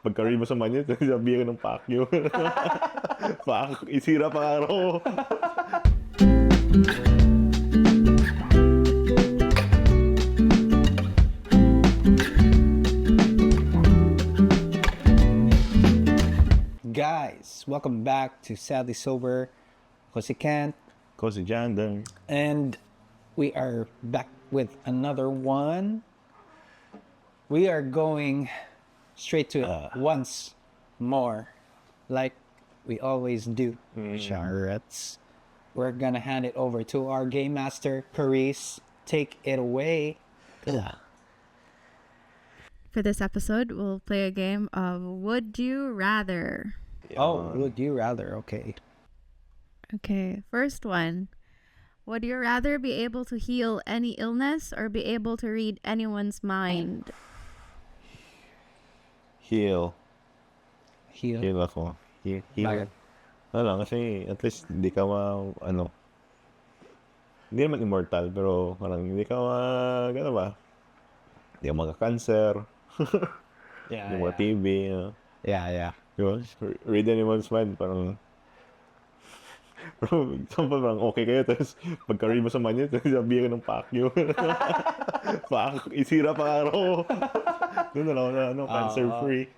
Pagka-read mo sa manual, sabihin ka ng Pacquiao. Isira pa araw ko. Guys, welcome back to Sadly Sober. Ako si Kent, Ko si Jandang. and we are back with another one. We are going straight to it once more, like we always do. Charlottes. We're gonna hand it over to our game master, Paris. Take it away. For this episode, we'll play a game of Would You Rather. Oh, would you rather? Okay. Okay, first one. Would you rather be able to heal any illness or be able to read anyone's mind? Heal. Heal. Heal ako. Heal. Bakit? Wala, kasi at least hindi ka hindi naman immortal, pero parang hindi ka gano'n ba? Hindi ka magka-cancer. Yeah, Hindi mo TB. yeah. Diba? Read anyone's mind, parang bro, sample parang okay kayo, tapos pagka-read mo sa manual, sabihin ka ng Pacquiao. Isira pa araw ko. Doon na lang, cancer-free.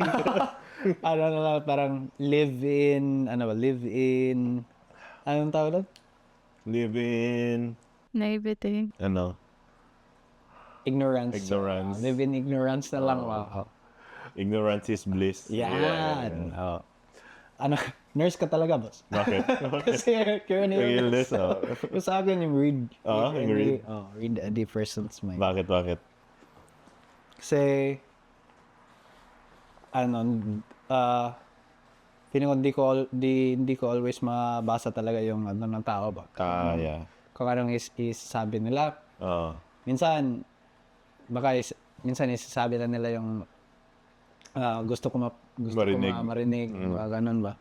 Parang live-in, anong tawag doon? Live in, Naivete. Ignorance. Ignorance. Live in ignorance na lang. Wow. ignorance is bliss. Yan. Oh. Nurse ka talaga, boss? Bakit? Kasi yung illness, Yung sa akin yung read. yung read? Read a person's mind. Bakit? Kasi, feeling ko hindi ko always mabasa talaga yung ng tao ba. Yeah. Kung anong isasabi nila. Minsan isasabi na nila yung gusto ko marinig, ganun ba.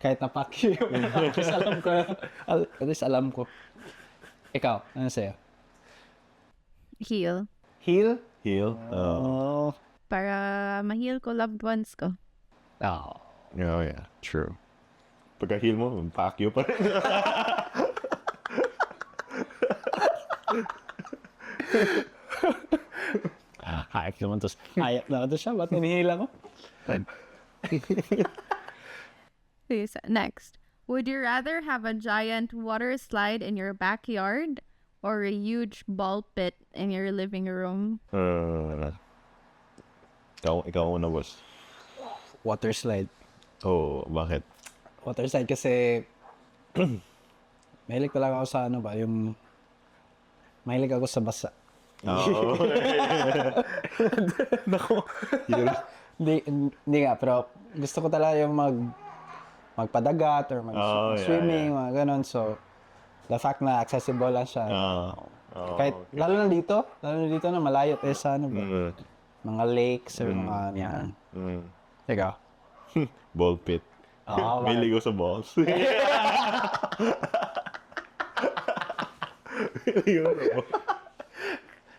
Kahit na Pacquiao, at least alam ko. Ikaw, ano sa'yo? Heal. Heal? Heal? Oh. Para ma-heal ko loved ones ko. Oh. Oh, yeah. True. Pagka-heal mo, Pacquiao pa rin. Hayak naman to. Hayak naman to siya. Ba't hinihila ko? Okay, so next. Would you rather have a giant water slide in your backyard or a huge ball pit in your living room? Ikaw una, boss. Water slide. Oh, bakit? Water slide kasi mahilig talaga ako sa mahilig ako sa basa. Oo. Naku. Hindi nga, pero gusto ko talaga yung magpadagat or swimming, mga ganon. So, the fact na accessible lang siya. Kahit, lalo na dito na malayo tayo sa mga lakes or mga yan. Ikaw? Ball pit. May ligo sa balls.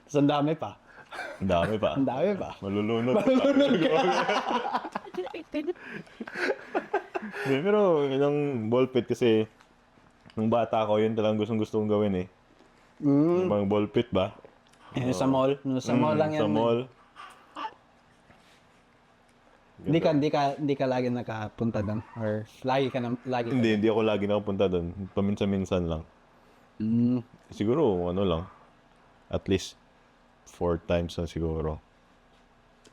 So, ang dami pa. Ang dami pa. Malulunod. Pero yung ball pit kasi nung bata ko, yun talagang gusto kong gawin eh. Yung mga ball pit ba? Sa mall. Sa mall lang yan. Sa mall. Hindi ka lagi nakapunta doon? Or lagi? Hindi ako lagi nakapunta doon. Paminsan-minsan lang. Siguro, lang. At least 4 times na siguro.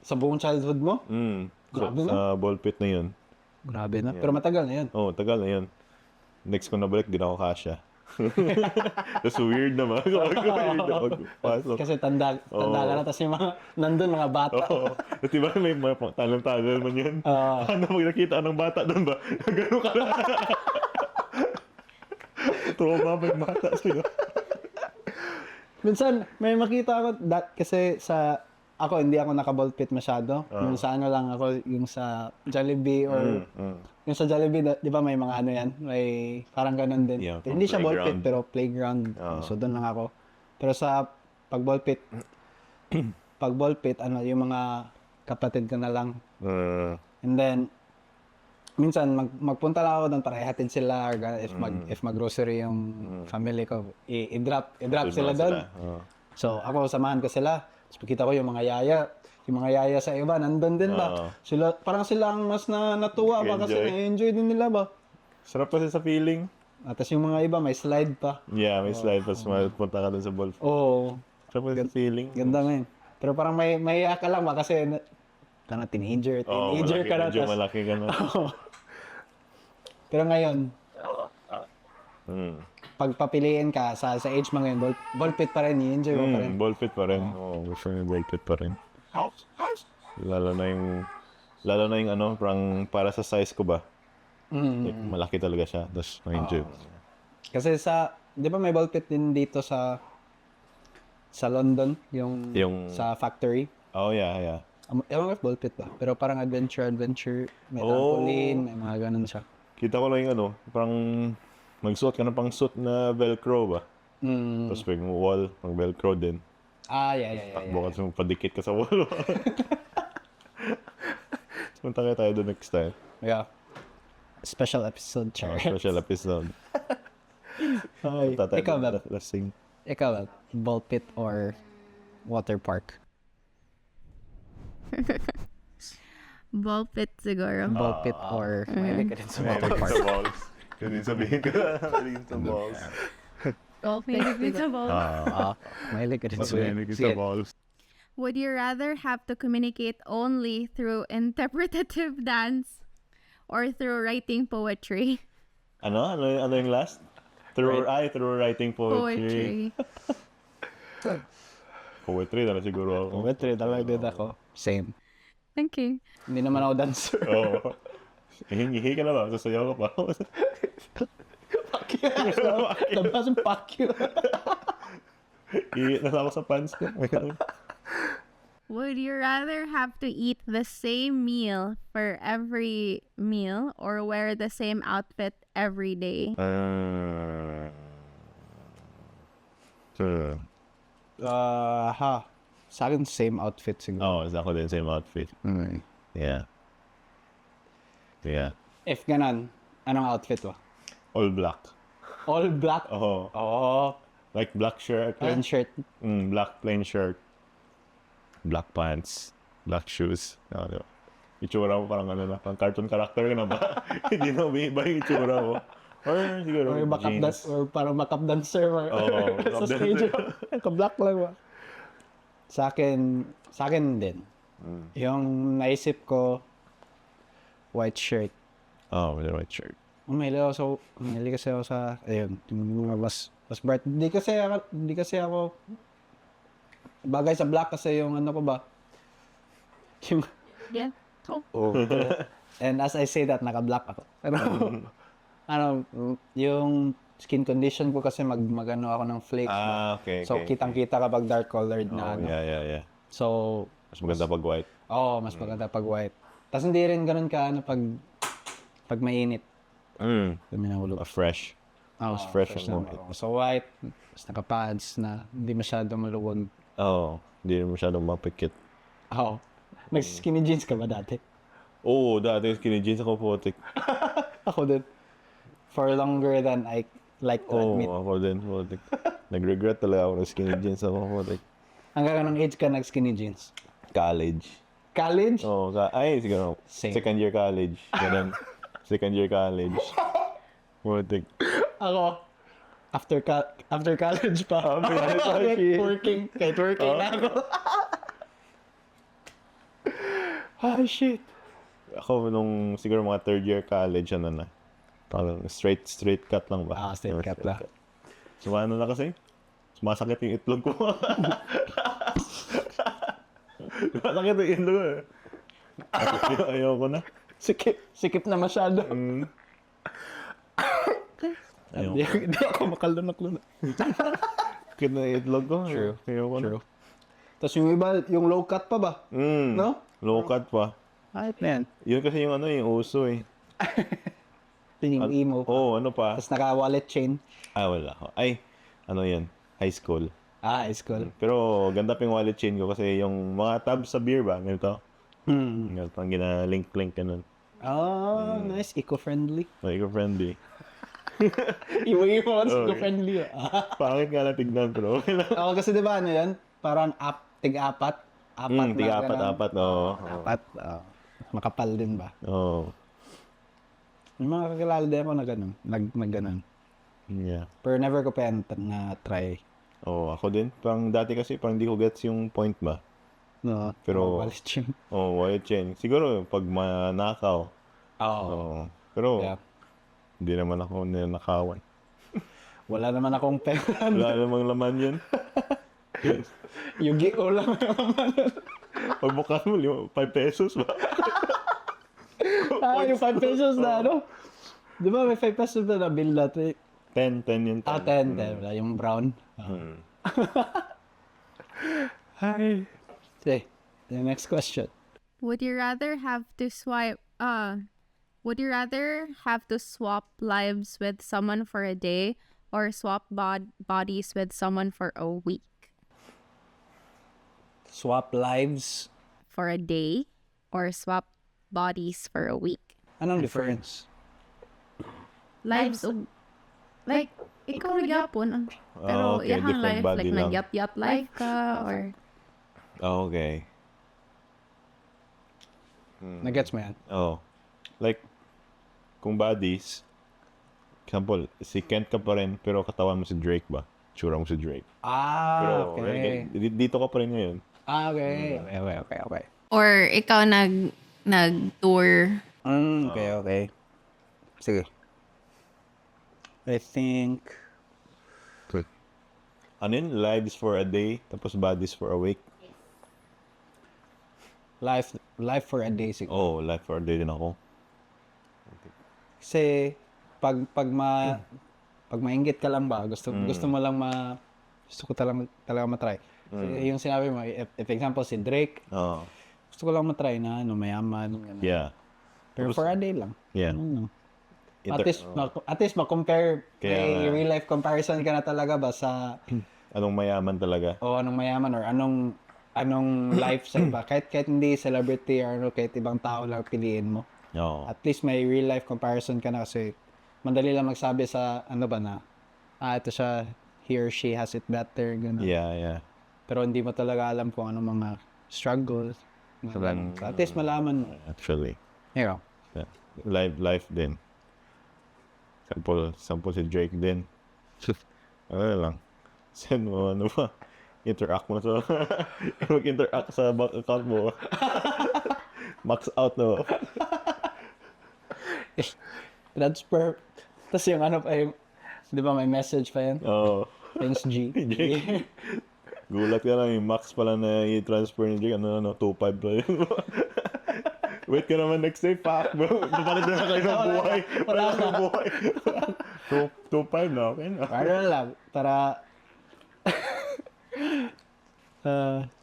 Sa buong childhood mo? Grabe sa ball pit na yun. Grabe na. Pero matagal na yun. Oo, tagal na yun. Next ko na balik, di na ako kasya. That's weird naman. Pasok. Kasi tanda ka na, tapos yung mga nandun mga bata. Oo. At diba may mga talang-tagal man yan? Ano pag nakita ng bata doon ba? Gano'n ka na. Trauma ba yung bata sa'yo? Minsan, may makita ako, kasi ako hindi ako naka-ball pit masyado. Yung sa lang ako, yung sa Jollibee or yung sa Jollibee, di ba may mga yan? May parang ganun din. Yeah, hindi siya ball pit, playground. pero playground. So doon lang ako. Pero sa pag-ball pit, yung mga kapatid ko na lang. And then, minsan magpunta lang ako doon para ihatid sila or if mag-grocery yung family ko, i-drop sila doon. So, ako samahan ko sila. Tapos pagkita ko yung mga yaya sa iba, nandun din ba? Sila, parang sila ang mas natuwa ba kasi na-enjoy din nila ba? Sarap kasi sa feeling. Tapos yung mga iba, may slide pa. Yeah, may slide pa. Punta ka dun sa ball. Oo. Sarap kasi sa feeling. Ganda nga yun. Pero parang may ka lang ba kasi kana teenager ka na. Medyo malaki ka na. Pero ngayon, Mm. pagpapiliin ka sa age mo ngayon, ball pit pa rin, i-enjoy mo pa rin. Ball pit pa rin. Oo, gusto niya ball pit pa rin. Lalo na yung ano, parang para sa size ko ba? Like, malaki talaga siya. Tapos na-enjoy. Kasi di ba may ball pit din dito sa London, yung sa factory? Oh, yeah. Ewan ko ball pit ba? Pero parang adventure, may trampoline, may mga ganun siya. Kita ko lang yung ano, parang magsuot ka na pang suit na velcro ba? Tapos pag wall, pang velcro din. Yeah. Takbo ka, padikit ka sa wall. Punta kayo tayo doon next time. Yeah. Special episode, Char. Special episode. Ikaw ba? Lasing. Ikaw ba? Ball pit or water park? Ball pit siguro. Ball pit or mahilig ka din sa water park? Sa balls. Yun yung sabihin ko. Mahilig sa balls. Ball pit siguro. Mahilig ka din sa Mahilig sa balls. Would you rather have to communicate only through interpretative dance or through writing poetry? Ano yung last? Through writing poetry. Poetry na siguro ako. Poetry talaga din ako. Same. Thank you. Hindi naman ako dancer. Oo. Hihingi ka na ba? Sasayaw ka pa. Fuck you. Labas yung fuck you. Nasa ako sa pants ko. Would you rather have to eat the same meal for every meal or wear the same outfit every day? Sa akin, same outfit siguro. Sa ako din, same outfit. Okay. Yeah. If ganon, anong outfit mo? All black. All black? Oo. Like black shirt. Plain shirt. Black plain shirt. Black pants. Black shoes. Diba? Itsura mo parang ano na, parang cartoon character ka na ba? Hindi na umiiba yung itsura mo. Or siguro jeans. Or parang backup dancer. Sa stage. Ka-black lang ba? Sa akin din. Yung naisip ko, white shirt. With a white shirt. Mahilig kasi ako sa, ayun, yung mga mas bright. Hindi kasi ako, bagay sa black kasi yung ano ko ba? Yung, Yeah. and as I say that, naka-black ako. Pero, yung skin condition ko kasi magano ako ng flakes. Okay. So, kitang-kita kapag dark colored na ano. Yeah. So, Mas maganda pag white. mas maganda pag white. Tapos hindi rin ganun ka pag mainit. Kami nahulog. Fresh. Mas fresh ang white. So white, tapos naka-pads na hindi masyado maluwag. Hindi rin masyadong mapikit. Nag-skinny jeans ka ba dati? Dati skinny jeans ako putik. Ako din. For longer than I like to admit. Ako din putik. Nag-regret talaga ako ng skinny jeans ako putik. Hanggang anong age ka nag-skinny jeans? College. College? Siguro. Same. Second year college. Ganun. Second year college. Putik. Ako, after college pa. Working. Kahit working na ako. Shit. Ako nung siguro mga third year college, ano na. Parang straight cut lang ba? Straight cut lang. So ano na kasi? Sumasakit yung itlog ko. Sumasakit yung itlog ko eh. Ayoko na. Sikip na masyado. Hindi ako makalunak-lunak. Sakit na yung itlog ko. True. Ayoko na. True. Tapos yung iba, yung low cut pa ba? No? Low cut pa. Kahit na yan. Yun kasi yung yung uso eh. Yung emo. Ano pa? Tapos naka-wallet chain. Wala. Ano yan? High school. High school. Pero ganda pa yung wallet chain ko kasi yung mga tabs sa beer ba, ganito. Pang gina-link-link ka nun. Oh, nice. Eco-friendly. Eco-friendly. Iwan-iwan, Oh, eco-friendly. Pangit nga na tignan, pero okay lang. Ako kasi di ba ano yan? Parang tig-apat. Apat na Tiga ganun. apat-apat, oo. Apat. Makapal din ba? Oo. May mga kakilala din ako na ganun. Nag-ganun. Yeah. Pero never ko pa yan na-try. Oo, ako din. Pang dati kasi, parang di ko gets yung point ba? No, Pero- wallet yun. Wallet chain. Siguro, pag manakaw. Oo. Oo. Pero, Yeah. hindi naman ako ninakawan. Wala naman akong pera. Wala namang laman yun. Yu-Gi-Oh lang naman. Pag bukas mo, 5 pesos ba? Yung 5 pesos na ano? Di ba may 5 pesos na bill dati? 10 yun. 10. Wala yung brown. Hi. Okay, the next question. Would you rather have to swap lives with someone for a day or swap bodies with someone for a week? Swap lives. For a day or swap bodies for a week? Anong difference? Lives of, like, ikaw nagyapon. Pero Okay, yahang different life, body like lang. nagyap-yap life ka or Okay. Nagets mo yan? Oh. Like, kung bodies, example, si Kent ka pa rin, pero katawan mo si Drake ba? Tsura mo si Drake. Pero, Okay. dito ka pa rin ngayon. Okay. Okay. or ikaw nag-tour. Okay. Sige. I think Ano yun? Lives for a day, tapos bodies for a week. life for a day siguro. Oh, life for a day din ako. Kasi pag mainggit ka lang ba, gusto mo lang gusto ko talaga matry. Kasi yung sinabi mo, if example si Drake, Oh, gusto ko lang matry na mayaman. Ganun. yeah. Pero for a day lang. Yeah. At least ma-compare, Kaya may nga. real life comparison ka na talaga ba sa Anong mayaman talaga? anong mayaman or anong lifestyle ba? Kahit hindi celebrity or kahit ibang tao lang piliin mo. Oo. At least may real life comparison ka na kasi madali lang magsabi sa ito siya, he or she has it better, gano'n. Yeah. Pero hindi mo talaga alam kung anong mga struggles. So, at least malaman mo. Actually. Ikaw. Yeah. Life din. Sample si Drake din. Ano lang. Send mo, ano ba? Interact mo sa... Mag-interact sa bank account mo. Max out na. Transfer. Tapos yung pa yung, di ba may message pa yan? Oo. Thanks, G. Drake. Gulat ka lang, yung max pala na i-transfer ni Drake. 2.5 pa yun. Wait ka naman next day, fuck bro. Papalit na kayo ng buhay. Wala na buhay. 2.5 na, okay na. Para lang. Para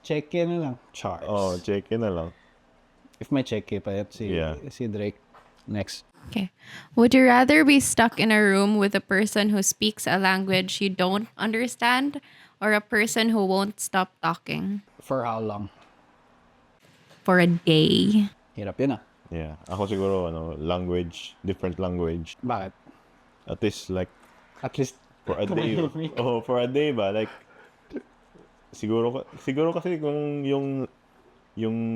check-in na lang. Charts. Oh, check in na lang. If may check-in pa yan Yeah. si Drake. Next. Okay. Would you rather be stuck in a room with a person who speaks a language you don't understand or a person who won't stop talking For how long? for a day? Hirap yun Yeah. Ako siguro, different language. Bakit? At least, like, At least, for a day. Oh, for a day ba? Like, siguro kasi kung yung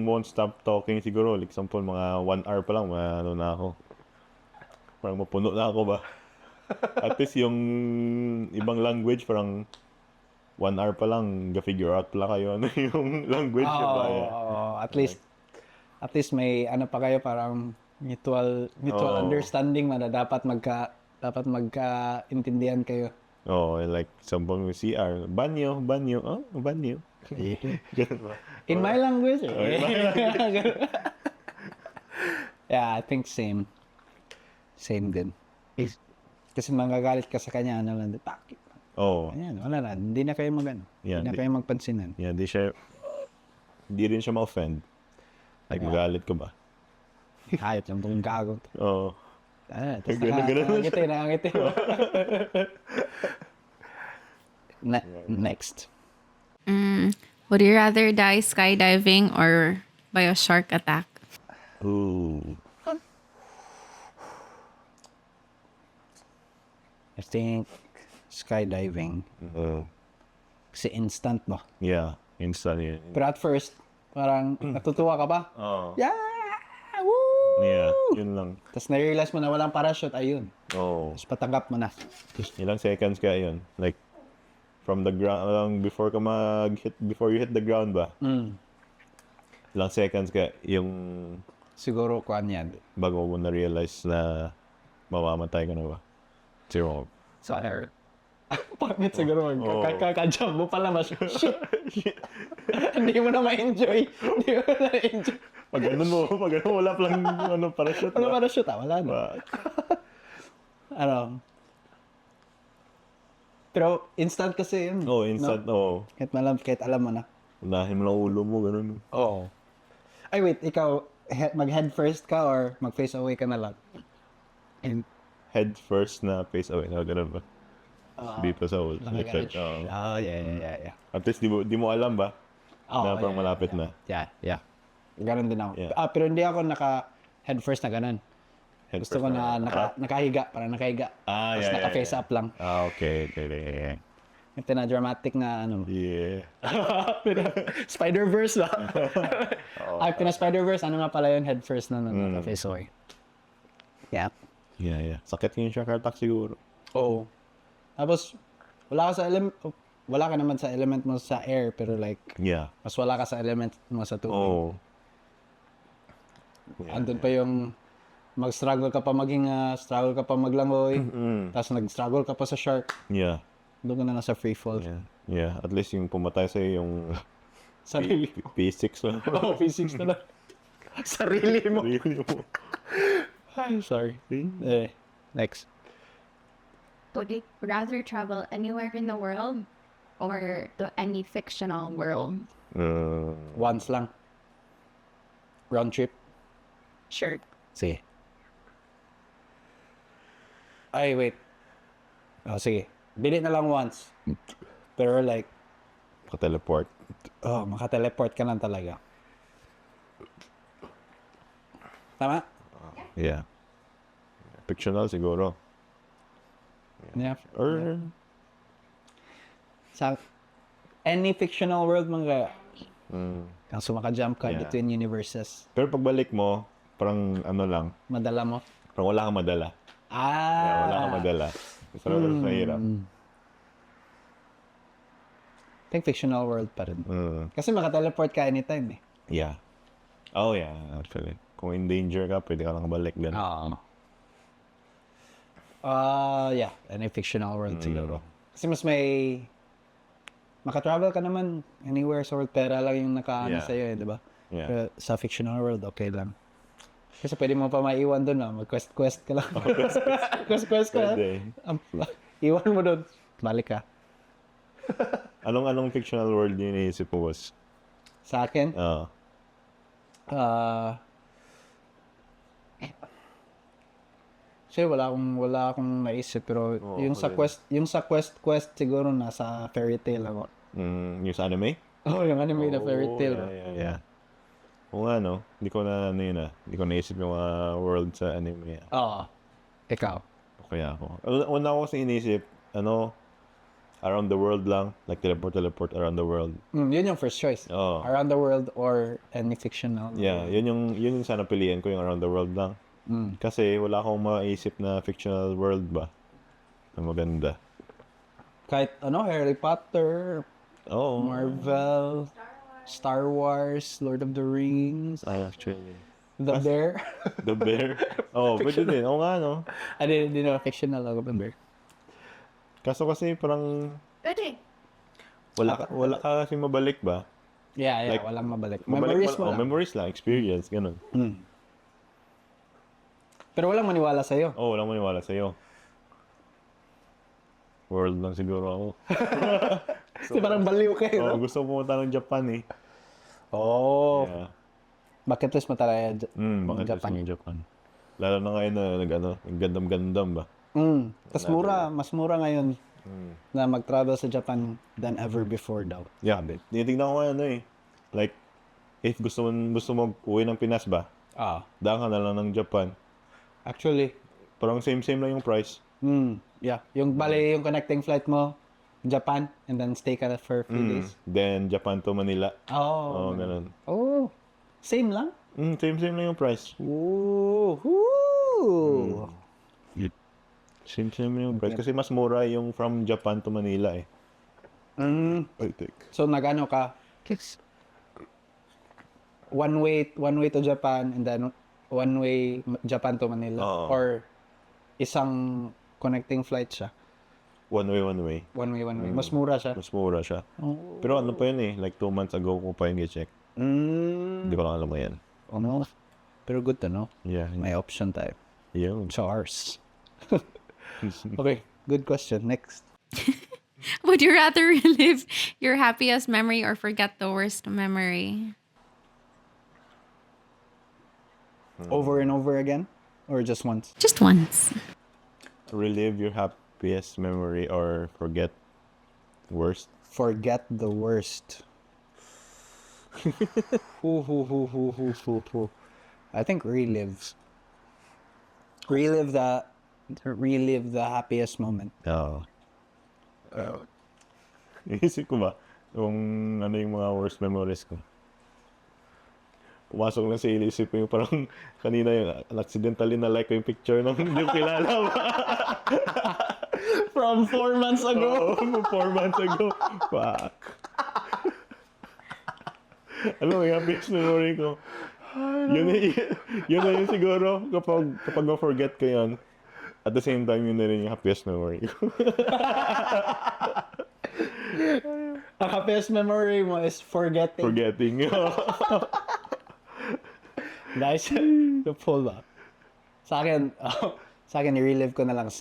won't stop talking, siguro, like, example, mga 1 hour pa lang, na ako. Parang mapuno na ako ba? At least yung ibang language, parang 1 hour pa lang, ga-figure out pala kayo ano yung language niya ba? Yeah. at least may pa kayo parang mutual Oo. understanding man na dapat magkaintindihan kayo. Oh, like, example, CR, banyo, oh, banyo. Ganun ba? In my language. in my Yeah, I think same. Same din. Kasi magagalit ka sa kanya, lang, bakit? Oh, Ayan, wala na. Hindi na kayo Yeah, hindi na kayo magpansinan. yeah, di rin siya ma-offend. Like, magalit ka ba? Hayot yung tong gago. Oo. Tapos Ganun siya. nakangiti. Next. Would you rather die skydiving or by a shark attack? Ooh. I think skydiving. Kasi instant ba? Yeah, instant yun. Pero at first, parang natutuwa ka ba? Oh. Yeah! Woo! Yeah, yun lang. Tapos na-realize mo na walang parachute, ayun. Oh. Tapos patanggap mo na. Ilang seconds kaya yun? Like, from the ground, before you hit the ground ba? Ilang seconds kaya yung Siguro kuan yan. bago mo na-realize na mamamatay ka na ba? Zero. Sa air. Pangit siguro kaka-jump mo pala mas shit. Hindi mo na ma-enjoy. Hindi mo na enjoy. Pag ganun wala palang parachute Ano ba? parachute wala na. Ba? Ano? Pero instant kasi yun. Oh, instant, No? Kahit alam mo na. Unahin mo lang ulo mo, ganun. Oo. Ay wait, ikaw mag-head first ka or mag-face away ka na lang? And Head first na face away na, ganun ba? Dito sa ulo. Oh, yeah. At least di mo alam ba? Na parang malapit na. Yeah. Ganon din ako. Yeah. Pero hindi ako naka-head first na ganon. Head Gusto ko first na nakahiga, parang nakahiga. Ah, Tapos yeah, naka-face up lang. Ah, okay. Yeah. Ito na dramatic na ano. Yeah. Spider-Verse ba? Ay, Spider-Verse, ano nga pala yun? Head first na naka-face away. Yeah. Yeah. Sakit yung shark attack siguro. Oo. Tapos, wala ka naman sa element mo sa air, pero like, Yeah. mas wala ka sa element mo sa tubig. Oh. Andun pa yung struggle ka pa maglangoy, tapos nag-struggle ka pa sa shark, Yeah. doon ka na nasa free fall. Yeah. At least yung pumatay sa'yo yung Sarili. P6 lang. Oo, physics na lang. Sarili mo. Really mo. Ay, sorry. Next. Would you rather travel anywhere in the world or to any fictional world? Once lang. Round trip. Sure. Sige. Ay, wait. Oh, sige. Bili na lang once. Pero like, Maka-teleport. maka-teleport ka lang talaga. Tama? Yeah. Fictional siguro. Yeah. Or, Sa any fictional world man kaya. Kaso maka-jump ka Yeah. between universes. pero pagbalik mo, parang ano lang, Madala mo. parang wala kang madala. Yeah, wala kang madala. So, mahirap. I think fictional world pa rin. Kasi maka-teleport ka anytime eh. Yeah. Oh, yeah. Actually. Kung in danger ka, pwede ka lang balik din. Oo. Yeah. Any fictional world siguro. Kasi mas may... Maka-travel ka naman anywhere sa world. Pera lang yung nakaano Yeah. sa'yo eh, di ba? Yeah. Pero sa fictional world, okay lang. Kasi pwede mo pa maiwan doon mag-quest ka lang. Quest ka. Pwede. Iwan mo doon. Balik ka. Anong fictional world yung iniisip mo, boss? Sa akin, Kasi wala akong naisip pero yung sa quest siguro nasa fairy tale ako. Yung sa anime? Oh, yung anime na fairy tale. Yeah. Oo nga, no? Hindi ko naisip yung mga world sa anime. Oo. Ikaw. Kaya ako. Una ko kasi inisip, around the world lang. Like, teleport around the world. Yun yung first choice. Oo. Around the world or any fictional. Yeah, yun yung sana piliin ko, yung around the world lang. Kasi wala akong maisip na fictional world ba na maganda. Kahit Harry Potter, Oo. Marvel, Star Wars, Lord of the Rings, Actually. The Bear. The Bear. Pwede din. Oo nga, no? Hindi na fictional ako, The Bear. Kaso kasi parang Pwede. wala ka kasi mabalik ba? Yeah, Like, walang mabalik. Memories mo lang. Memories lang, experience, ganun. Pero walang maniwala sa'yo. Walang maniwala sa'yo. World lang siguro ako. Kasi parang baliw kayo. Gusto ko pumunta ng Japan eh. Oh. Yeah. Bucket list mo talaga Bakit Japan. Japan. Japan. Lalo na ngayon na nag-gandam-gandam ba? Mas mura ngayon na mag-travel sa Japan than ever before daw. Yeah, tinitignan ko ngayon like if gusto mo uwi ng Pinas ba, daan ka na lang ng Japan. Actually, Parang same lang yung price. yeah. Yung bale, yung connecting flight mo, Japan, and then stay ka for a few days. Then, Japan to Manila. Oh, Ganun. oh, same lang? Same lang yung price. Ooh. Same lang yung price. Kasi mas mura yung from Japan to Manila eh. I think. So, nag-ano ka? One way to Japan, and then one way Japan to Manila. Oo. Or isang connecting flight siya. One way. One way. Mas mura siya. Mas mura siya. Oh. Pero ano pa yun eh, like 2 months ago ko pa yung check. Hindi ko lang alam mo yan. Oh, no. Pero good to know. Yeah. May option tayo. Yun. Chars. Okay, good question. Next. Would you rather relive your happiest memory or forget the worst memory? Over and over again? Or just once? Just once. Relive your happiest memory or forget worst. Forget the worst. I think relive. Relive the happiest moment. Oo. Iisip ko ba kung ano yung mga worst memories ko. Pumasok lang sa isip ko yung parang kanina yung accidentally na like ko yung picture ng hindi ko kilala ba. From 4 months ago. Oo, 4 months ago. Fuck. Alam mo, yung happiest memory ko. Yun na yun siguro kapag ma-forget ko yun. At the same time, yun na rin yung happiest memory ko. Ang happiest memory mo is forgetting. Forgetting. Nice. To pull up. Sa akin, i-relive ko na lang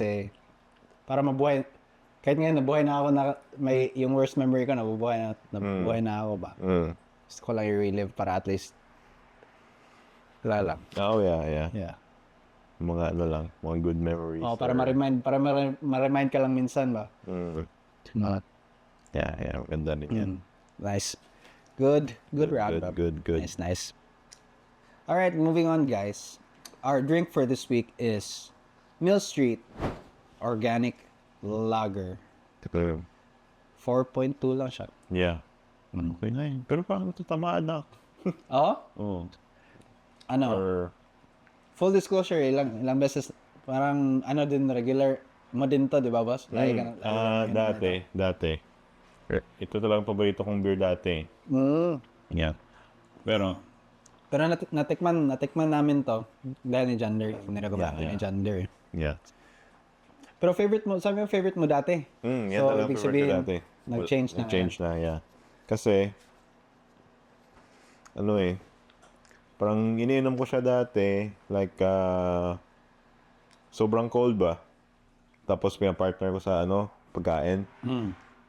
para mabuhay. Kahit ngayon, nabuhay na ako may yung worst memory ko, nabubuhay na ako ba. Gusto ko lang i-relive para at least wala lang. Oh, yeah. Yeah. Mga ano lang, mga good memories. Oh, para ma-remind ka lang minsan ba. Yeah, ganda rin yan. Nice. Good wrap up. Good. Nice. All right, moving on, guys. Our drink for this week is Mill Street Organic Lager. 4.2 lang siya. Yeah. Okay na yun. Pero parang tatamaan na ako. Oh? Oo. Ano? Or, Full disclosure, ilang beses, parang din, regular mo din to, di ba, boss? Lagi ka na- dati. Ito talagang paborito kong beer dati. Yeah. Pero natikman namin to dahil ni Jander. Nirecommend ni Jander. Yeah. Pero sabi mo favorite mo dati. Yan So, talagang ibig favorite ko sabihin, dati. nag-change na. Yeah. Kasi, parang iniinom ko siya dati, like, sobrang cold ba? Tapos pinapartner ko sa, pagkain.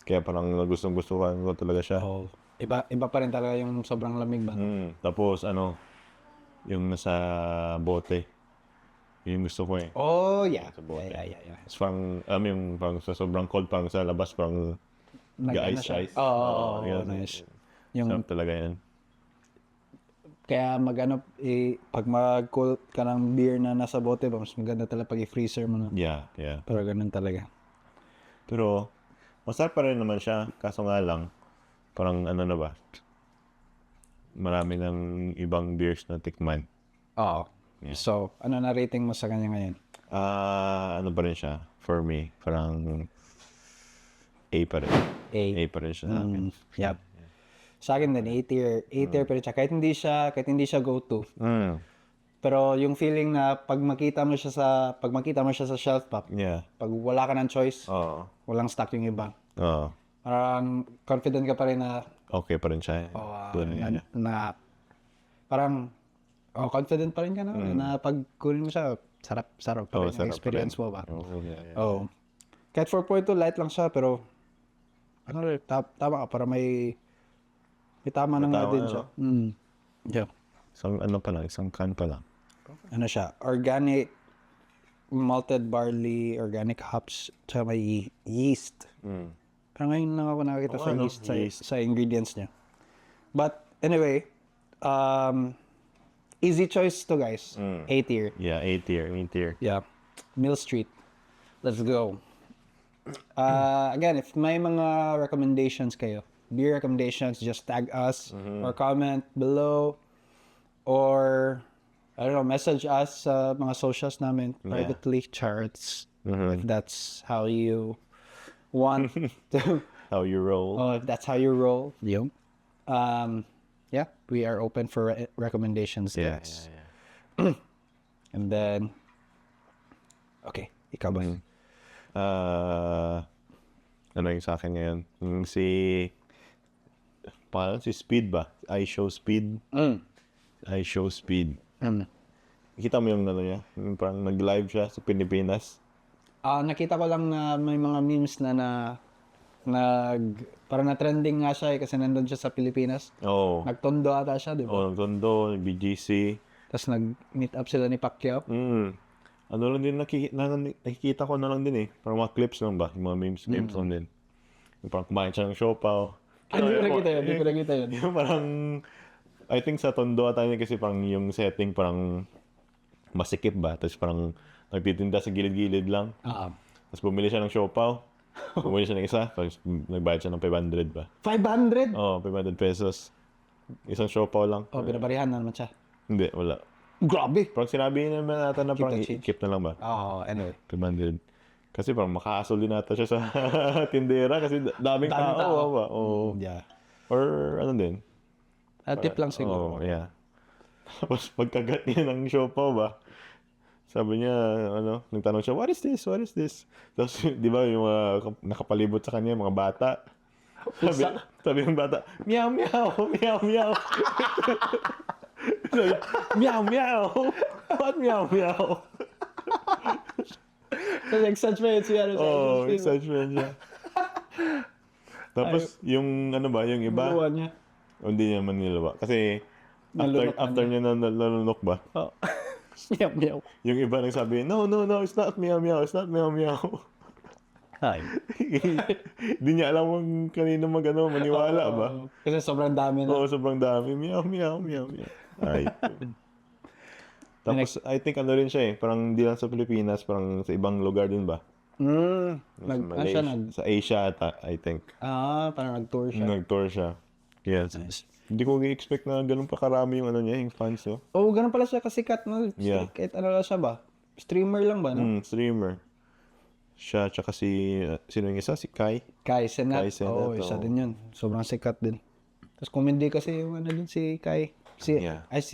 Kaya parang gustong-gusto ko talaga siya. Oh, iba pa rin talaga yung sobrang lamig ba? Tapos, yung nasa bote. Yung gusto ko eh. Oh, yeah. Sa bote. Yeah. Tapos yung parang sa sobrang cold, parang sa labas, parang Siya. ice. Oo, yun. nice. Sarap talaga yan. Kaya pag mag-cold ka ng beer na nasa bote ba, mas maganda talaga pag i-freezer mo na. Yeah. Pero ganun talaga. Pero, masarap pa rin naman siya. Kaso nga lang, parang na ba? Marami ng ibang beers na tikman. Oo. Yeah. So, ano na rating mo sa kanya ngayon? Ano pa rin siya? For me, parang A pa rin. A pa rin siya sa akin. Yep. Sa akin din, A tier pa rin siya. Kahit hindi siya go-to. Pero yung feeling na pag makita mo siya sa shelf pa, Yeah. pag wala ka ng choice, Oo. walang stock yung iba. Oo. Parang confident ka pa rin na Okay pa rin siya. parang confident pa rin ka na pag kunin mo siya, sarap pa rin yung sarap experience pa rin. mo ba? Yeah. Oh. Kahit 4.2 light lang siya, pero tama ka para may tama na nga tama din na, siya. Yeah. Isang can pa lang. Ano siya? Organic malted barley, organic hops, tsaka may yeast. Parang ngayon lang ako nakakita sa yeast, sa ingredients niya. But anyway, Easy choice to guys. A tier. Yeah, A tier. Yeah. Mill Street. Let's go. Again, if may mga recommendations kayo, beer recommendations, just tag us or comment below or I don't know, message us sa mga socials namin privately, charts, if that's how you want to, How you roll. if that's how you roll. Yeah, we are open for recommendations. Yeah. guys. And then, okay, ikaw ba? Ano yung sa akin ngayon? Yung si Speed ba? I Show Speed. I Show Speed. Kita mo yung ano niya? Yung parang nag-live siya sa Pilipinas. Nakita ko lang na may mga memes na parang na-trending nga siya kasi nandun siya sa Pilipinas. Oo. Nagtondo ata siya, di ba? Oo, nagtondo, BGC. Tapos nag-meet up sila ni Pacquiao. Ano lang din nakikita ko na lang din eh. Parang mga clips lang ba? Yung mga memes lang din. Yung parang kumain siya ng siopaw. Hindi ko nakita yun. Yung parang, I think sa Tondo ata yun kasi parang yung setting parang masikip ba? Tapos parang nagtitinda sa gilid-gilid lang. Tapos bumili siya ng siopaw. Bumili siya ng isa. Tapos nagbayad siya ng 500 ba? 500? Oo, 500 pesos. Isang siopaw lang. Binabarihan na naman siya. Hindi, wala. Grabe! Parang sinabi naman natin na parang the change. i-keep na lang ba? Anyway. 500. Kasi parang makaasol din nata siya sa tindera kasi daming tao. Ba? Oo. Yeah. Or ano din. Tip lang siguro. Oo, yeah. Tapos pagkagat niya ng siopaw ba, sabi niya, nagtanong siya, what is this? What is this? Tapos, di ba, yung nakapalibot sa kanya, mga bata. Sabi ng bata, meow, meow, meow, meow. Sabi, meow, meow. What meow, meow? Tapos exaggerate siya. Exaggerate siya. Tapos, yung yung iba, niya. hindi niya man nilawa. Kasi, after niya nalunok ba? Meow, meow. Yung iba nagsabi, no, it's not meow, meow, it's not meow, meow. Hi. Hindi niya alam kung kanino maniwala ba? Kasi sobrang dami na. Oo, sobrang dami. Meow, meow, meow, meow. Ay. Tapos, I think rin siya eh. Parang di lang sa Pilipinas, parang sa ibang lugar din ba? Sa Asia ata, I think. Parang nag-tour siya. Nag-tour siya. Yes. Nice. Hindi ko i-expect na ganun pa karami yung niya, yung fans, no? Ganun pala siya kasikat, no? Yeah. Kahit lang siya ba? Streamer lang ba, no? Streamer. Siya, tsaka sino yung isa? Si Kai. Kai Cenat. Cenat, Isa din yun. Sobrang sikat din. Tapos comedy kasi yung din si Kai. Si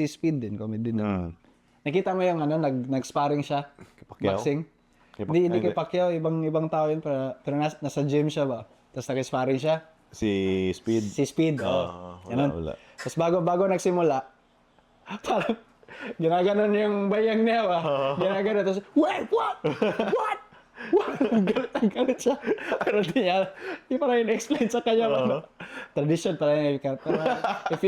Speed din, comedy din. Nakita mo yung nag-sparring siya? Pacquiao? Boxing? Hindi kay Pacquiao, ibang tao yun. Pero nasa gym siya ba? Tapos nag-sparring siya? Si Speed. Si Speed, Wala. Tapos bago nagsimula, parang ginaganon yung bayang niya ba? Ginaganon. Tapos, wait, what? What? Galit siya. Pero di parang in-explain sa kanya. Tradition parang if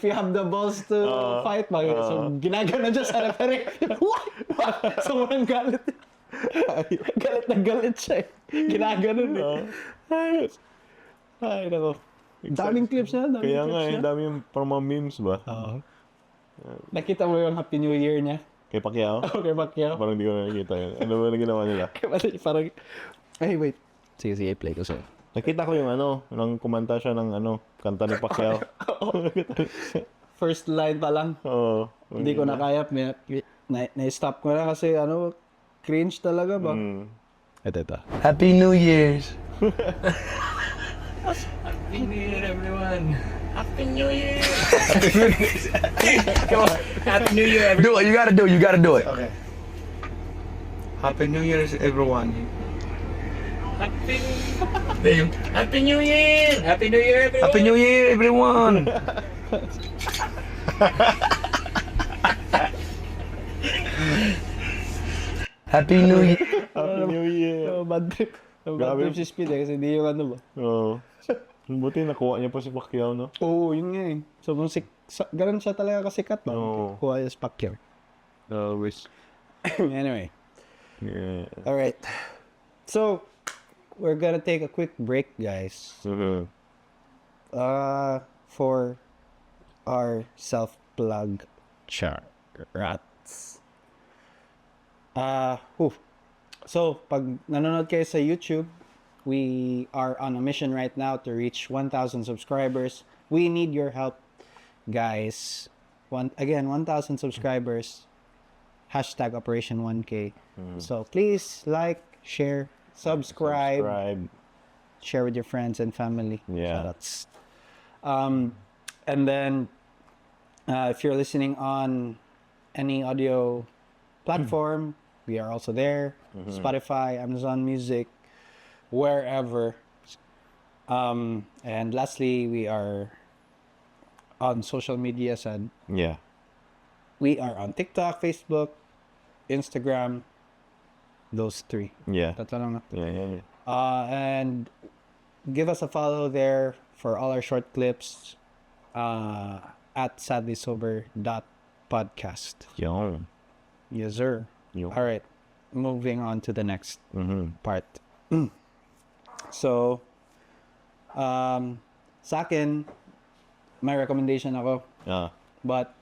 you have the balls to fight, so ginaganon siya sa referee. What? Sobrang galit. Galit siya eh. Ginaganon eh. Ay, nako. Daming clips niya. Kaya nga eh, dami yung parang mga memes ba? Nakita mo yung Happy New Year niya? Kay Pacquiao? Okay, Pacquiao. Parang di ko nakikita yun. Ano ba na ginawa nila? Parang, ay wait. Sige, play ko sa'yo. Nakita ko yung nang kumanta siya ng kanta ni Pacquiao. First line pa lang. Oo. Hindi ko na kaya. Na-stop ko na kasi cringe talaga ba? Ito. Happy New Year's. Happy New Year, everyone. Happy New Year. Come on. Happy New Year, everyone. Do it. You gotta do it. Okay. Happy New Year, everyone. Happy New Year. Happy New Year, everyone. Happy New Year, everyone. Happy New Year. Happy New Year. Bad trip. Bad trip si Speed kasi hindi yung ba? Oo. Buti nakuha niya pa si Pacquiao, no? Oo, yun nga eh. So, ganun siya talaga kasikat ba? Oo. Kuha yung Pacquiao. Always. Anyway. Yeah. Alright. So, we're gonna take a quick break, guys. For our plug charats. So, pag nanonood kayo sa YouTube, we are on a mission right now to reach 1,000 subscribers. We need your help, guys. 1,000 subscribers. Hashtag Operation 1K. So, please like, share, subscribe, share with your friends and family. Yeah. Shoutouts. And then, if you're listening on any audio platform, we are also there. Spotify, Amazon Music, wherever. And lastly, we are on social media. Yeah. We are on TikTok, Facebook, Instagram. Those three. Yeah. Tatlo lang na. Yeah. And give us a follow there for all our short clips at sadlysober.podcast. Yo. Yes, sir. Yo. All right. Moving on to the next Mm-hmm. part. So, sa akin, may recommendation ako. But,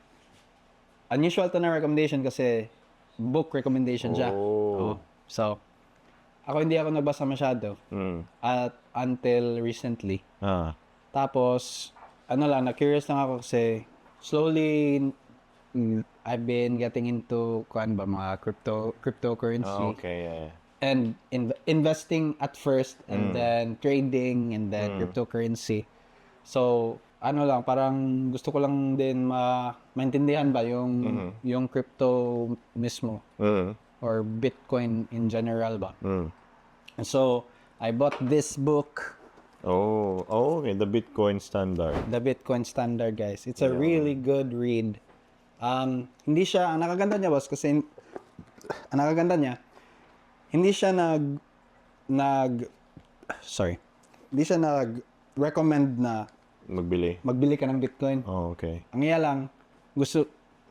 unusual to na recommendation kasi book recommendation siya. Oh. So, hindi ako nabasa masyado. At until recently. Tapos, na-curious lang ako kasi slowly, I've been getting into mga cryptocurrency. Okay, yeah. And investing at first, and then trading, and then cryptocurrency. So, parang gusto ko lang din maintindihan ba yung crypto mismo. Or Bitcoin in general ba. And so, I bought this book. Oh, okay. The Bitcoin Standard. The Bitcoin Standard, guys. It's a really good read. Hindi siya, ang nakaganda niya, boss, kasi ang nakaganda niya, hindi siya hindi siya nag-recommend na magbili ka ng Bitcoin. Oh, okay. Ang iya lang,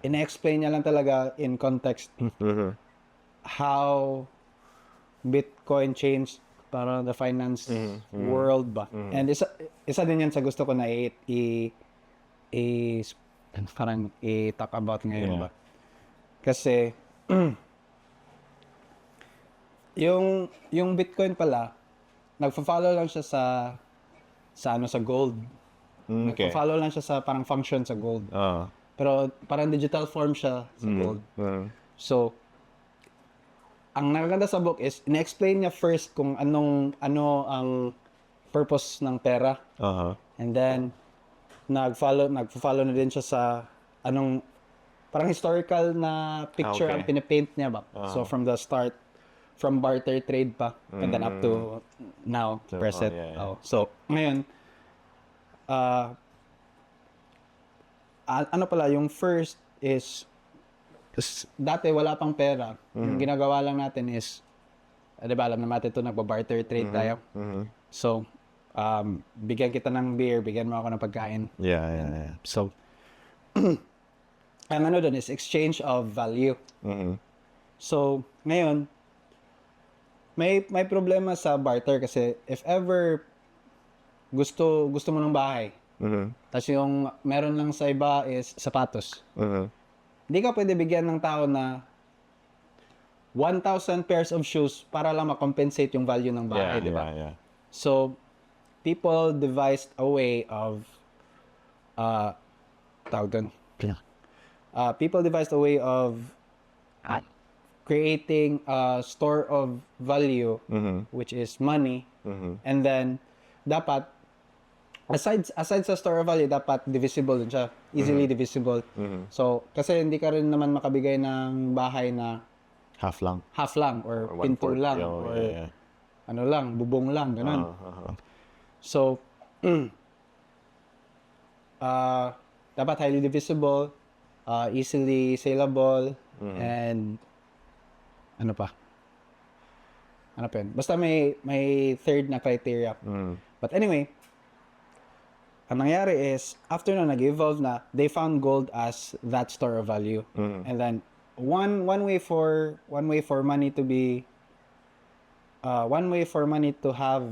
ina-explain niya lang talaga in context how Bitcoin changed para the finance world ba. And isa din yan sa gusto ko na parang i-talk about ngayon ba. Kasi yung Bitcoin pala, nagfo-follow lang siya sa gold. Okay. Nagfo-follow lang siya sa parang function sa gold. Pero parang digital form siya sa gold. So, ang nakaganda sa book is, ina-explain niya first kung ano ang purpose ng pera. And then, nagfo-follow na din siya sa parang historical na picture ang pinipaint niya ba. So, from the start, from barter trade pa, and then up to now, present. So, ngayon, yung first is, dati wala pang pera. Yung ginagawa lang natin is, di ba, alam naman natin ito, nagba-barter trade tayo. So, bigyan kita ng beer, bigyan mo ako ng pagkain. Yeah. So, ang doon is exchange of value. So, ngayon, may problema sa barter kasi if ever gusto mo ng bahay, tapos yung meron lang sa iba is sapatos. Hindi ka pwede bigyan ng tao na 1,000 pairs of shoes para lang ma-compensate yung value ng bahay, di ba? Yeah. So, people devised a way of creating a store of value, which is money, and then dapat aside sa store of value, dapat divisible din siya, easily divisible. So kasi hindi ka rin naman makabigay ng bahay na half lang or pinto lang or ano lang, bubong lang, ganun. So dapat highly divisible, easily saleable, and ano pa yun? Basta may third na criteria. But anyway, ang nangyari is, after na nag-evolve na, they found gold as that store of value. And then, one way for money to be, have,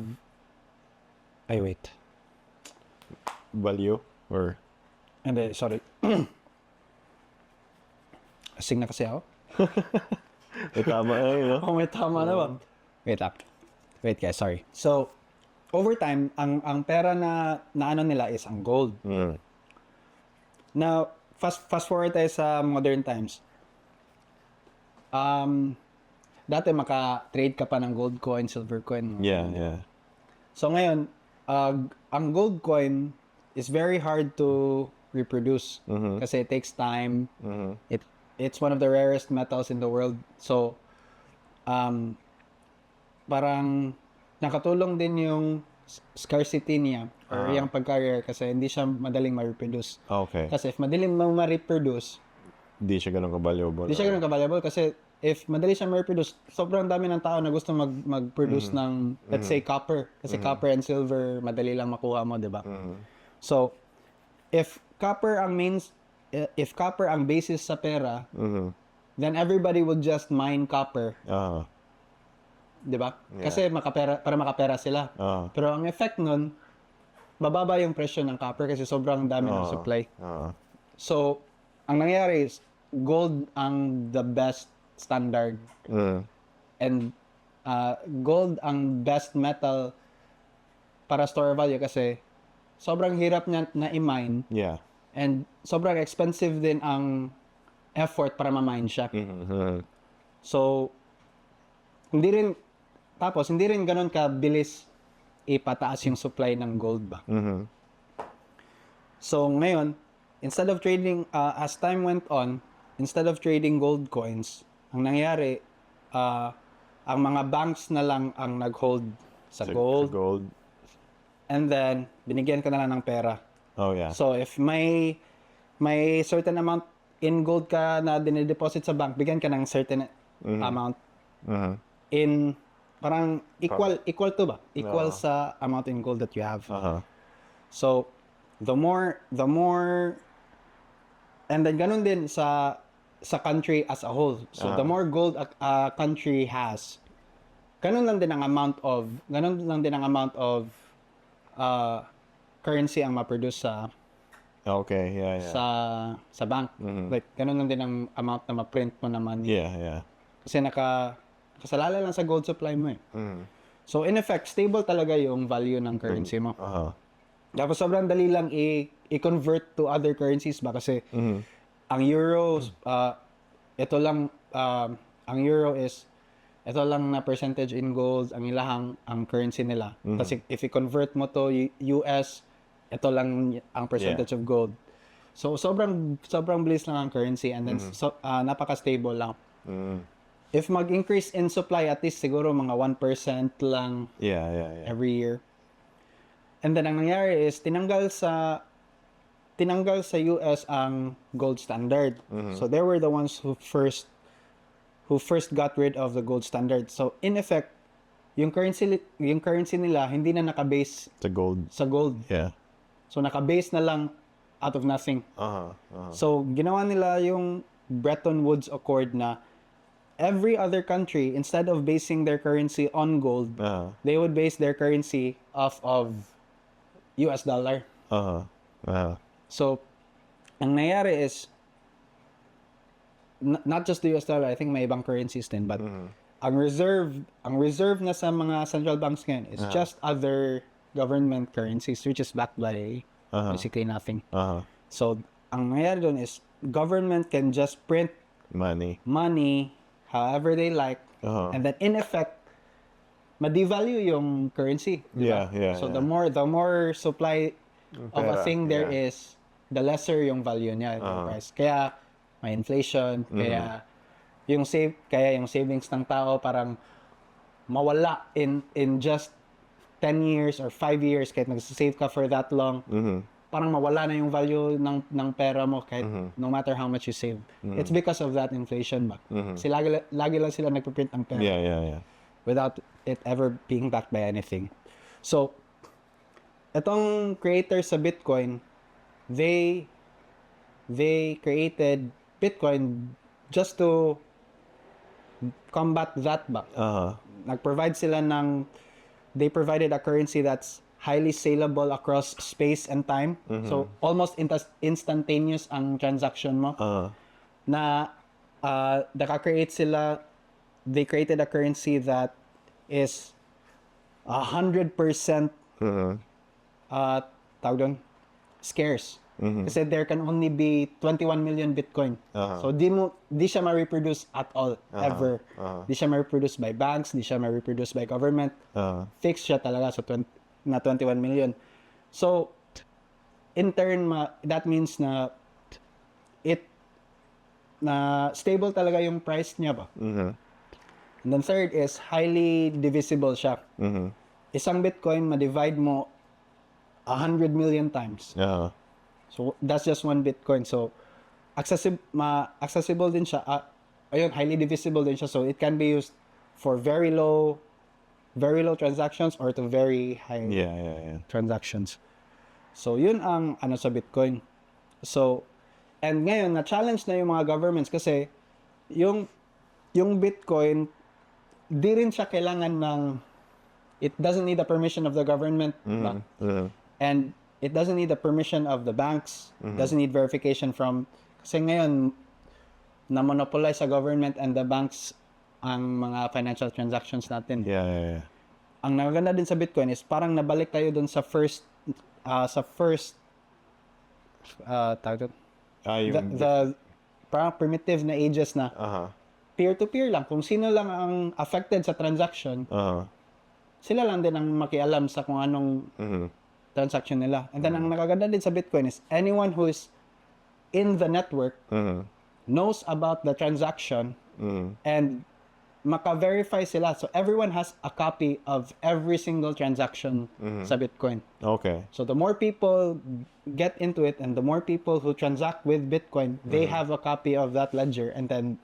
value or sorry. Asing na kasi ako. Eh, tama eh, no? Oh, may tama na ba? Wait lang. Wait guys, sorry. So, over time, ang pera na ano nila is ang gold. Mm. Now, fast forward tayo sa modern times. Dati maka-trade ka pa ng gold coin, silver coin. Yeah, yeah. So ngayon, ang gold coin is very hard to reproduce kasi it takes time. It's one of the rarest metals in the world. So, parang nakatulong din yung scarcity niya or yung pagka-rare kasi hindi siya madaling ma-reproduce. Okay. Kasi if madaling ma-reproduce, Di siya ganun ka-valuable. hindi siya ganun ka-valuable kasi if madali siya ma-reproduce, sobrang dami ng tao na gusto mag-produce ng, let's say, copper. Kasi copper and silver, madali lang makuha mo, di ba? So, if copper ang basis sa pera, then everybody would just mine copper, Ah, 'di ba? Kasi para makapera sila. Pero ang effect nun, bababa yung presyo ng copper kasi sobrang dami ng supply. So, ang nangyayari is gold ang the best standard and gold ang best metal para store value kasi sobrang hirap niya na i-mine. yeah. And sobrang expensive din ang effort para ma-mine siya. So, hindi rin ganun kabilis ipataas yung supply ng gold ba. So, ngayon, instead of trading, as time went on, instead of trading gold coins, ang nangyari, ang mga banks na lang ang nag-hold sa gold. Gold. And then, binigyan ka na lang ng pera. Oh, yeah. So if may certain amount in gold ka na dinedeposit sa bank, bigyan ka ng certain amount in parang equal to ba? Equal sa amount in gold that you have. So the more and then ganun din sa country as a whole. So the more gold a country has, ganun lang din ang amount of currency ang ma-produce sa Okay, yeah, yeah. sa bank. Like ganun lang din ang amount na ma-print mo na money. Yeah, yeah. Kasi nakasalala lang sa gold supply mo eh. So in effect, stable talaga yung value ng currency mo. Tapos sobrang dali lang i-convert to other currencies ba kasi ang euro ang euro is ito lang na percentage in gold ang ang currency nila. Kasi if i-convert mo to US, ito lang ang percentage of gold. So sobrang bilis lang ang currency and then napaka-stable lang. If mag-increase in supply, at least siguro mga 1% lang Yeah, yeah, yeah. every year. And then ang nangyari is tinanggal sa US ang gold standard. So they were the ones who first got rid of the gold standard. So in effect, yung currency nila hindi na naka-base The gold. sa gold. Yeah. So naka-base na lang out of nothing. So ginawa nila yung Bretton Woods Accord na every other country, instead of basing their currency on gold, they would base their currency off of US dollar. So, ang nangyari is, not just the US dollar, I think may ibang currencies din, but ang reserve na sa mga central banks ngayon is just other government currencies, which is backed by basically nothing. So, ang nangyari doon is, government can just print Money. however they like, and then in effect, ma-devalue yung currency. Yeah, yeah. So yeah. the more supply of a Pera, thing there yeah. is, the lesser yung value niya, yung price. Kaya may inflation, kaya yung savings ng tao parang mawala in just 10 years or 5 years kahit nag-save ka for that long. Parang mawala na yung value ng pera mo kahit no matter how much you save. It's because of that inflation ba. Kasi lagi lang sila nagpiprint ng pera. Yeah, yeah, yeah. Without it ever being backed by anything. So, itong creators sa Bitcoin, they created Bitcoin just to combat that ba. They provided a currency that's highly saleable across space and time. So, almost instantaneous ang transaction mo. Na Naka-create sila, they created a currency that is 100% tawag doon, scarce. Kasi there can only be 21 million Bitcoin. So di siya ma-reproduce at all, ever. Di siya ma-reproduce by banks, di siya ma-reproduce by government. Fixed siya talaga sa 21 million. So, in turn, that means na stable talaga yung price niya ba. And then third is highly divisible siya. Isang Bitcoin ma-divide mo 100 million times. So that's just one Bitcoin. So accessible din siya. Ayun, highly divisible din siya. So it can be used for very low transactions or to very high transactions. So yun ang ano sa Bitcoin. So and ngayon na-challenge na yung mga governments kasi yung Bitcoin di rin siya kailangan ng, it doesn't need the permission of the government and it doesn't need the permission of the banks, doesn't need verification from, kasi ngayon na-monopolize sa government and the banks ang mga financial transactions natin. Ang nagaganda din sa Bitcoin is parang nabalik tayo dun sa first tawag doon, the parang primitive na ages na peer-to-peer lang. Kung sino lang ang affected sa transaction, sila lang din ang makialam sa kung anong transaction nila. And then, ang nakaganda din sa Bitcoin is anyone who is in the network knows about the transaction and maka-verify sila. So, everyone has a copy of every single transaction sa Bitcoin. Okay. So, the more people get into it and the more people who transact with Bitcoin, they have a copy of that ledger and then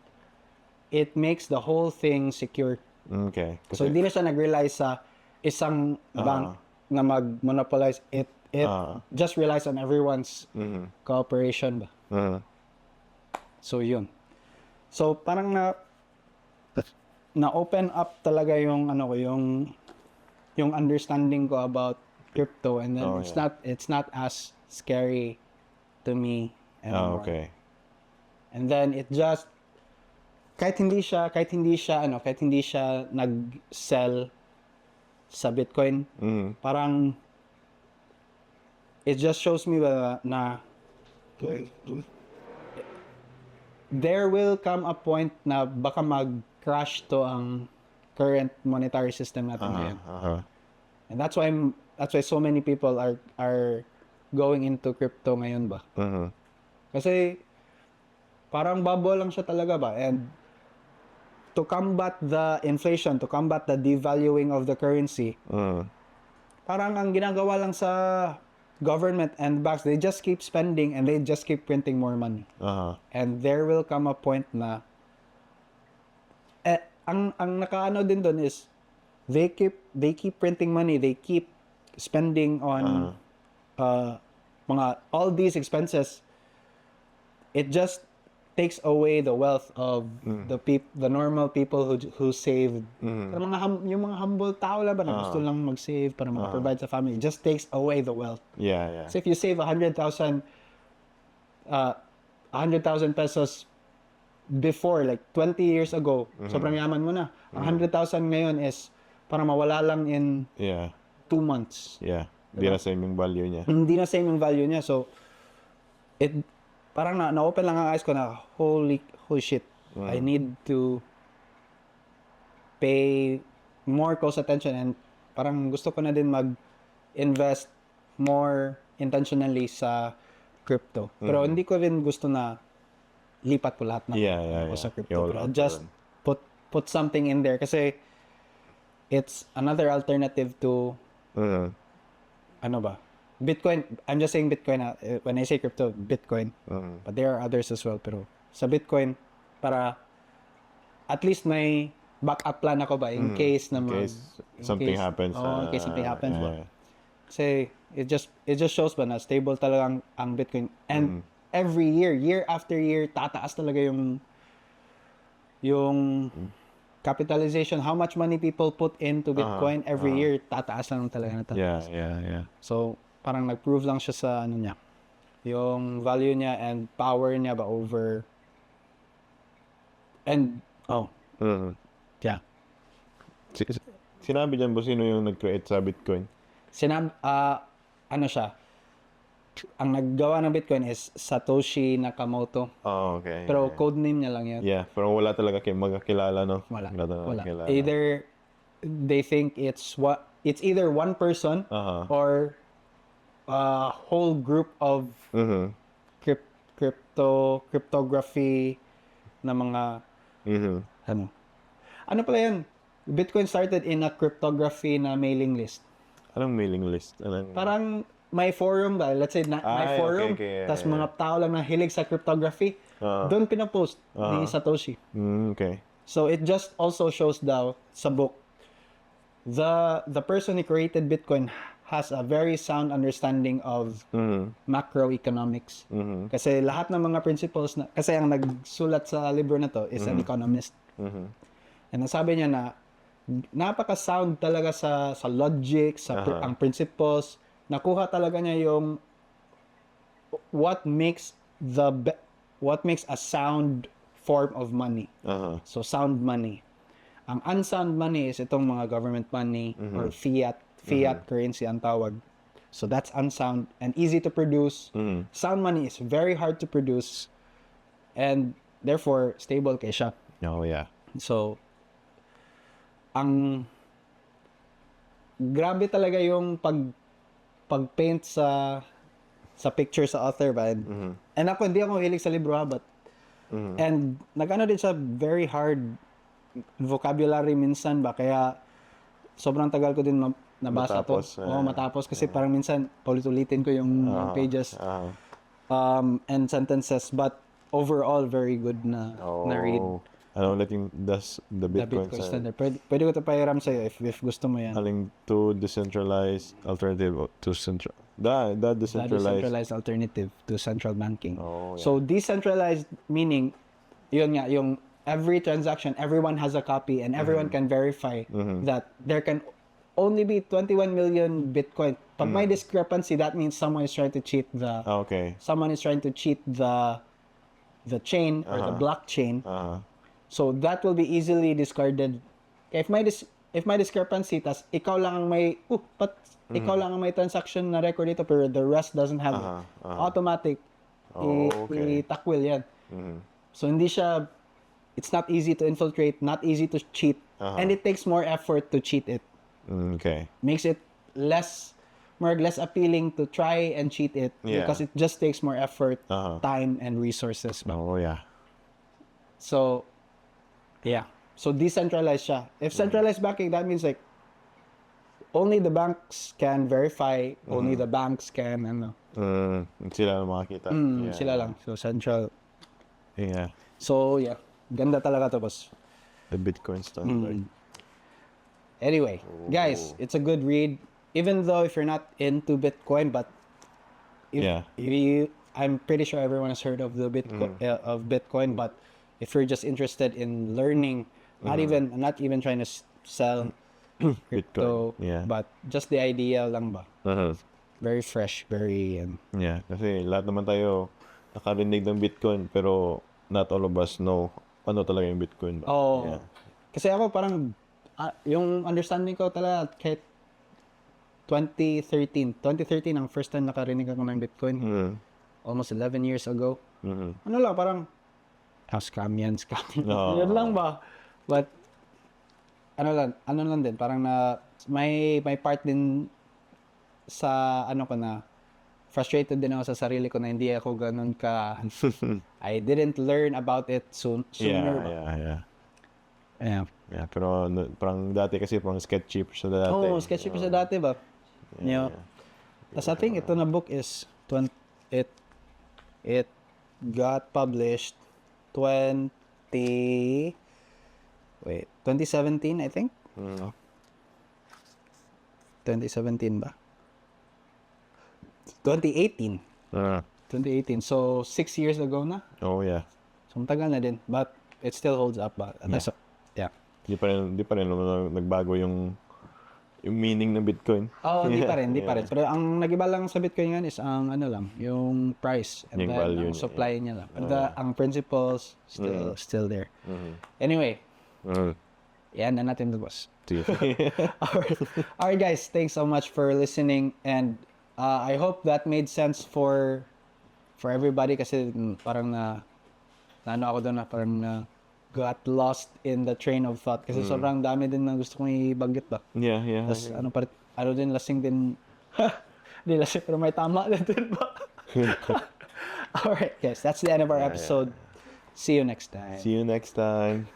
it makes the whole thing secure. Okay. So, hindi na siya nag-rely sa isang bank na mag-monopolize. It just relies on everyone's cooperation ba? So, yun. So, parang na-open up talaga yung ano ko, yung understanding ko about crypto and then it's not as scary to me anymore. Okay. And then it just kahit hindi siya nag-sell sa Bitcoin, parang it just shows me na there will come a point na baka mag-crash to ang current monetary system natin ngayon. And that's why so many people are going into crypto ngayon ba. Kasi parang bubble lang siya talaga ba, and to combat the inflation, to combat the devaluing of the currency, parang ang ginagawa lang sa government and banks, they just keep spending and they just keep printing more money. And there will come a point na ang nakaano din doon is they keep printing money, they keep spending on mga all these expenses. It just takes away the wealth of the normal people who save. Yung mga humble tao lang ba na gusto lang mag-save para mag-provide sa family, it just takes away the wealth. So if you save 100,000 pesos before, like 20 years ago, sobrang yaman mo na. 100,000 ngayon is para mawala lang in 2 months. Hindi na same yung value niya. Hindi na same yung value niya. So, parang na-open lang ang eyes ko na, holy shit, I need to pay more close attention and parang gusto ko na din mag-invest more intentionally sa crypto. Pero hindi ko rin gusto na lipat ko lahat ng ako sa crypto. Pero just put something in there kasi it's another alternative to ano ba? Bitcoin, I'm just saying Bitcoin when I say crypto, Bitcoin. But there are others as well. Pero sa Bitcoin, para at least may backup plan ako ba in case na something happens. In case something happens ba. Kasi it just shows ba na stable talaga ang Bitcoin. And every year after year, tataas talaga yung capitalization, how much money people put into Bitcoin every year, tataas lang talaga na tataas. So, parang nag-prove lang siya sa ano niya, yung value niya and power niya ba over And, oh, Mhm. yeah. Sinabi dyan, boss, sino yung nag-create sa Bitcoin? Ano siya? Ang naggawa ng Bitcoin is Satoshi Nakamoto. Oh, okay. Pero yeah. code name niya lang yan. Yeah, pero wala talaga kayo magkakilala, no? Wala. talaga Wala. kilala. Either they think it's either one person Uh-huh. or a whole group of Mhm. cryptography na mga Mhm. ano pala yan? Bitcoin started in a cryptography na mailing list. Anong mailing list? Parang may forum ba? Let's say may Ay, forum, okay, tas yeah. mga tao lang na hilig sa cryptography, doon pinapost ni Satoshi. Okay. So it just also shows daw sa book, the person who created Bitcoin has a very sound understanding of macroeconomics. Kasi lahat ng mga principles na, kasi ang nagsulat sa libro na to is an economist. And nasabi niya na napaka-sound talaga sa logic, ang principles, nakuha talaga niya yung what makes a sound form of money. So sound money. Ang unsound money is itong mga government money or fiat currency ang tawag. So that's unsound and easy to produce. Sound money is very hard to produce and therefore stable kay siya. Oh, yeah. So ang grabe talaga yung pag-paint sa picture sa author ba. And ako hindi ako hilig sa libro ha, but and nagano din siya very hard vocabulary minsan ba, kaya sobrang tagal ko din nabasa Matapos, to. Matapos kasi parang minsan paulit-ulitin ko yung pages and sentences, but overall very good na read. Ano ulit yung the Bitcoin Standard. Pwede ko ito pahiram sa'yo if gusto mo yan. Aling to decentralized alternative to central. The Decentralized alternative to central banking. Oh, yeah. So decentralized meaning, yun nga, yung every transaction, everyone has a copy and everyone can verify that there can only be 21 million Bitcoin. Pag may discrepancy, that means someone is trying to cheat someone is trying to cheat the chain or the blockchain. So that will be easily discarded. If may discrepancy, tas ikaw lang ang may ikaw lang ang may transaction na record dito pero the rest doesn't have it. Automatic itakwil yan. So hindi siya, it's not easy to infiltrate, not easy to cheat, and it takes more effort to cheat it. Okay. Makes it less appealing to try and cheat it because it just takes more effort, time, and resources. Oh, yeah. So, yeah. So, decentralized siya. If centralized banking, that means like, only the banks can verify, only the banks can, Sila lang makakita. Yeah. sila lang. So, central. Yeah. So, yeah. Ganda talaga to, boss. The Bitcoin standard. Anyway, guys, it's a good read. Even though if you're not into Bitcoin, but I'm pretty sure everyone has heard of the Bitcoin, but if you're just interested in learning, not even trying to sell crypto, but just the idea lang ba. Very fresh, very Yeah, kasi lahat naman tayo nakarinig ng Bitcoin pero not all of us know ano talaga yung Bitcoin ba. yeah. Kasi ako parang yung understanding ko talaga kahit 2013 ang first time nakarinig ako ng Bitcoin. Almost 11 years ago. Ano lang, parang scam yan. Yun lang ba? But ano lang din, parang may part din sa ko na frustrated din ako sa sarili ko na hindi ako ganun ka I didn't learn about it sooner. Yeah, pero parang dati kasi parang sketchy pa siya dati. Sketchy pa siya dati ba? Tapos I think ito na book is it got published 2017 I think. 2017 ba? 2018. 2018. So 6 years ago na. Oh yeah. So matagal na din, but it still holds up ba? Yeah. Di pa rin naman nagbago yung Yung meaning ng Bitcoin. Oh, hindi pa rin, hindi pa Yeah. rin. Pero ang nagiba lang sa Bitcoin yan is ang ano lang, yung price and Yung then value ang niya, supply niya lang. But ang principles still there. Anyway, yan na natin boss. Sige. Alright guys, thanks so much for listening and I hope that made sense for everybody kasi parang na ano ako doon na parang na got lost in the train of thought kasi sobrang dami din na gusto kong ibanggit ba. Yeah. Tapos ano din lasing din. Hindi lasing pero may tama din ba? Alright guys, that's the end of our episode. See you next time. See you next time.